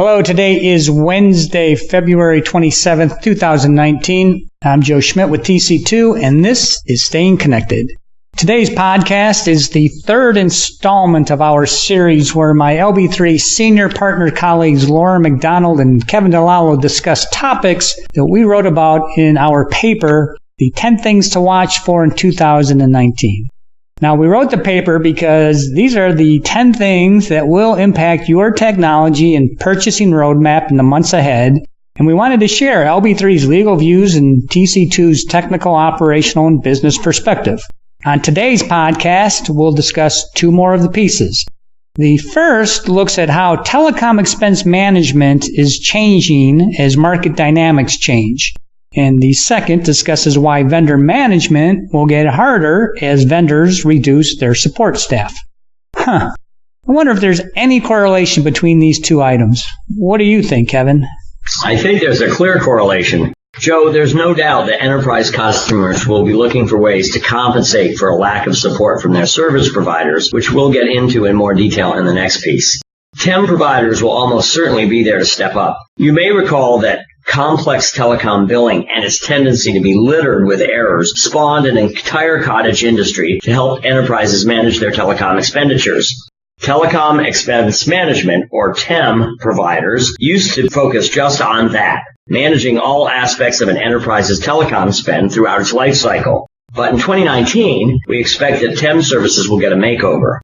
Hello, today is Wednesday, February 27th, 2019. I'm Joe Schmidt with TC2, and this is Staying Connected. Today's podcast is the third installment of our series where my LB3 senior partner colleagues Laura McDonald and Kevin DiLallo discuss topics that we wrote about in our paper, The 10 Things to Watch For in 2019. Now, we wrote the paper because these are the 10 things that will impact your technology and purchasing roadmap in the months ahead, and we wanted to share LB3's legal views and TC2's technical, operational, and business perspective. On today's podcast, we'll discuss two more of the pieces. The first looks at how telecom expense management is changing as market dynamics change. And the second discusses why vendor management will get harder as vendors reduce their support staff. I wonder if there's any correlation between these two items. What do you think, Kevin? I think there's a clear correlation. Joe, there's no doubt that enterprise customers will be looking for ways to compensate for a lack of support from their service providers, which we'll get into in more detail in the next piece. TEM providers will almost certainly be there to step up. You may recall that complex telecom billing and its tendency to be littered with errors spawned an entire cottage industry to help enterprises manage their telecom expenditures. Telecom expense management, or TEM providers, used to focus just on that, managing all aspects of an enterprise's telecom spend throughout its life cycle. But in 2019, we expect that TEM services will get a makeover.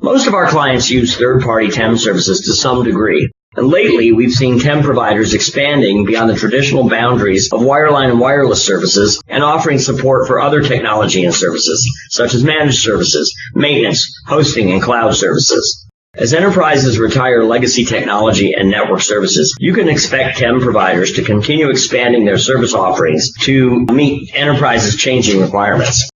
Most of our clients use third-party TEM services to some degree. And lately, we've seen TEM providers expanding beyond the traditional boundaries of wireline and wireless services and offering support for other technology and services, such as managed services, maintenance, hosting, and cloud services. As enterprises retire legacy technology and network services, you can expect TEM providers to continue expanding their service offerings to meet enterprises' changing requirements.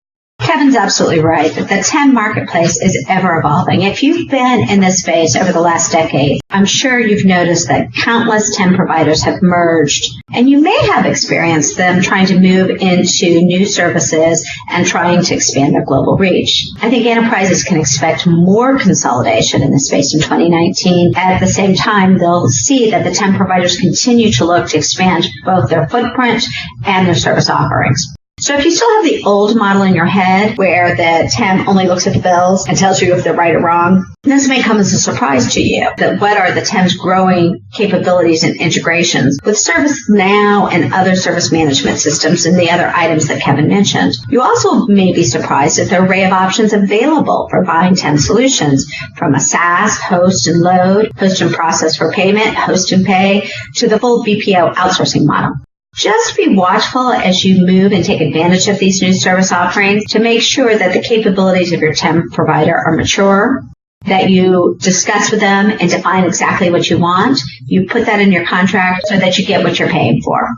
Kevin's absolutely right that the TEM marketplace is ever evolving. If you've been in this space over the last decade, I'm sure you've noticed that countless TEM providers have merged, and you may have experienced them trying to move into new services and trying to expand their global reach. I think enterprises can expect more consolidation in this space in 2019. At the same time, they'll see that the TEM providers continue to look to expand both their footprint and their service offerings. So if you still have the old model in your head where the TEM only looks at the bills and tells you if they're right or wrong, this may come as a surprise to you. That what are the TEM's growing capabilities and integrations with ServiceNow and other service management systems and the other items that Kevin mentioned. You also may be surprised at the array of options available for buying TEM solutions, from a SaaS, host and load, host and process for payment, host and pay, to the full BPO outsourcing model. Just be watchful as you move and take advantage of these new service offerings to make sure that the capabilities of your TEM provider are mature, that you discuss with them and define exactly what you want. You put that in your contract so that you get what you're paying for.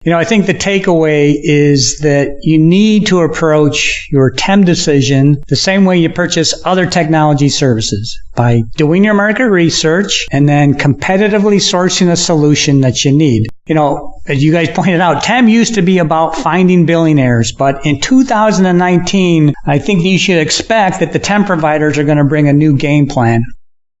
You know, I think the takeaway is that you need to approach your TEM decision the same way you purchase other technology services, by doing your market research and then competitively sourcing a solution that you need. You know, as you guys pointed out, TEM used to be about finding billing errors, but in 2019, I think you should expect that the TEM providers are going to bring a new game plan.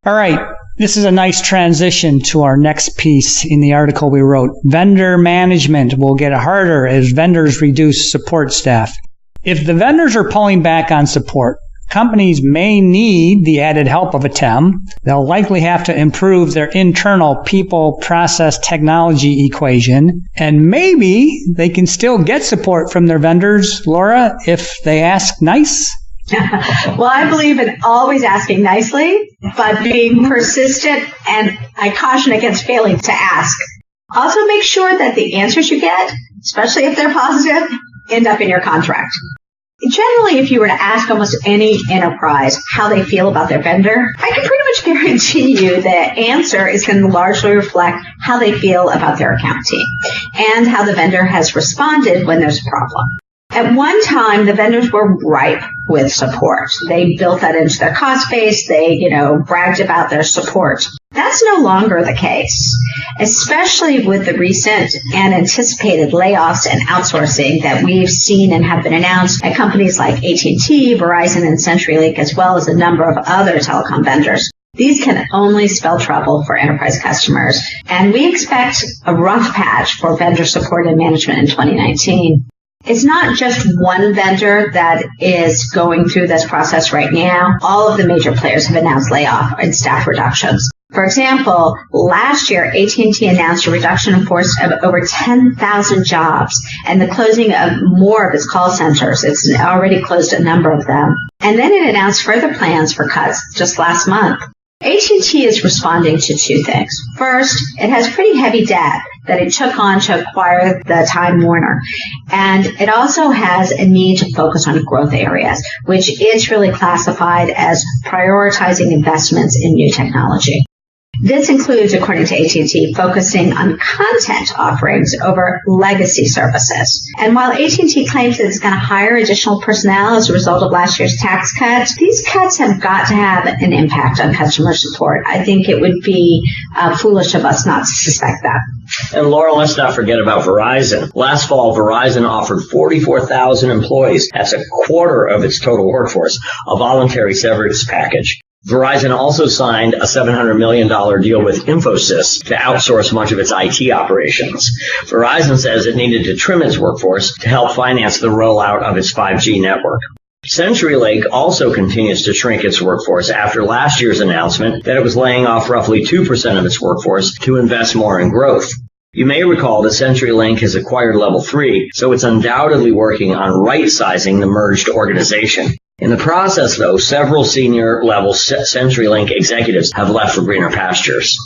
All right. This is a nice transition to our next piece in the article we wrote. Vendor management will get harder as vendors reduce support staff. If the vendors are pulling back on support, companies may need the added help of a TEM. They'll likely have to improve their internal people, process, technology equation. And maybe they can still get support from their vendors, Laura, if they ask nice. Well, I believe in always asking nicely, but being persistent, and I caution against failing to ask. Also, make sure that the answers you get, especially if they're positive, end up in your contract. Generally, if you were to ask almost any enterprise how they feel about their vendor, I can pretty much guarantee you the answer is going to largely reflect how they feel about their account team and how the vendor has responded when there's a problem. At one time, the vendors were ripe with support. They built that into their cost base. They, bragged about their support. That's no longer the case, especially with the recent and anticipated layoffs and outsourcing that we've seen and have been announced at companies like AT&T, Verizon, and CenturyLink, as well as a number of other telecom vendors. These can only spell trouble for enterprise customers, and we expect a rough patch for vendor support and management in 2019. It's not just one vendor that is going through this process right now. All of the major players have announced layoff and staff reductions. For example, last year, AT&T announced a reduction in force of over 10,000 jobs and the closing of more of its call centers. It's already closed a number of them. And then it announced further plans for cuts just last month. AT&T is responding to two things. First, it has pretty heavy debt that it took on to acquire the Time Warner. And it also has a need to focus on growth areas, which it's really classified as prioritizing investments in new technology. This includes, according to AT&T, focusing on content offerings over legacy services. And while AT&T claims that it's going to hire additional personnel as a result of last year's tax cuts, these cuts have got to have an impact on customer support. I think it would be foolish of us not to suspect that. And Laura, let's not forget about Verizon. Last fall, Verizon offered 44,000 employees, that's a quarter of its total workforce, a voluntary severance package. Verizon also signed a $700 million deal with Infosys to outsource much of its IT operations. Verizon says it needed to trim its workforce to help finance the rollout of its 5G network. CenturyLink also continues to shrink its workforce after last year's announcement that it was laying off roughly 2% of its workforce to invest more in growth. You may recall that CenturyLink has acquired Level 3, so it's undoubtedly working on right-sizing the merged organization. In the process, though, several senior-level CenturyLink executives have left for greener pastures.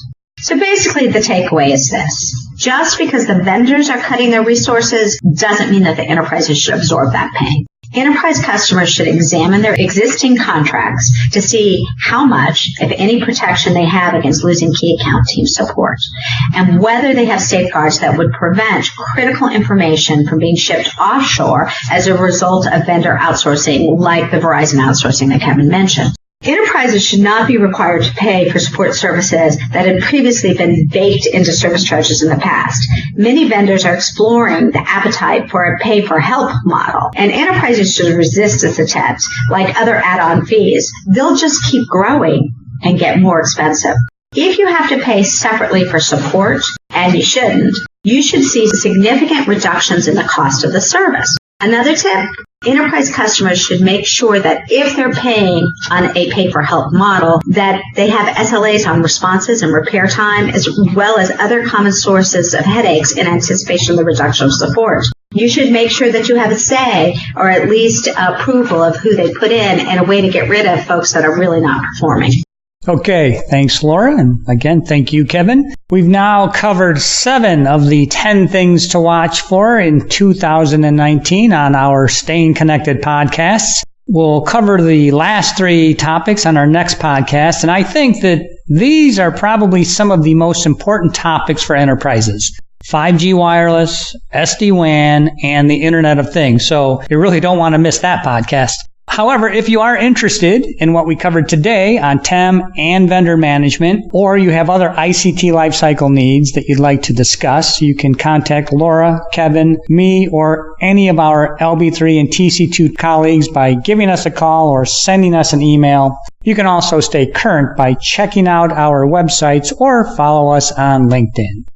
So basically, the takeaway is this. Just because the vendors are cutting their resources doesn't mean that the enterprises should absorb that pain. Enterprise customers should examine their existing contracts to see how much, if any, protection they have against losing key account team support, and whether they have safeguards that would prevent critical information from being shipped offshore as a result of vendor outsourcing, like the Verizon outsourcing that Kevin mentioned. Enterprises should not be required to pay for support services that had previously been baked into service charges in the past. Many vendors are exploring the appetite for a pay-for-help model, and enterprises should resist this attempt. Like other add-on fees, they'll just keep growing and get more expensive. If you have to pay separately for support, and you shouldn't, you should see significant reductions in the cost of the service. Another tip, enterprise customers should make sure that if they're paying on a pay-for-help model, that they have SLAs on responses and repair time, as well as other common sources of headaches in anticipation of the reduction of support. You should make sure that you have a say, or at least approval of who they put in, and a way to get rid of folks that are really not performing. Okay, thanks, Laura. And again, thank you, Kevin. We've now covered 7 of the 10 things to watch for in 2019 on our Staying Connected podcasts. We'll cover the last 3 topics on our next podcast, and I think that these are probably some of the most important topics for enterprises. 5G wireless, SD-WAN, and the Internet of Things. So you really don't want to miss that podcast. However, if you are interested in what we covered today on TEM and vendor management, or you have other ICT lifecycle needs that you'd like to discuss, you can contact Laura, Kevin, me, or any of our LB3 and TC2 colleagues by giving us a call or sending us an email. You can also stay current by checking out our websites or follow us on LinkedIn.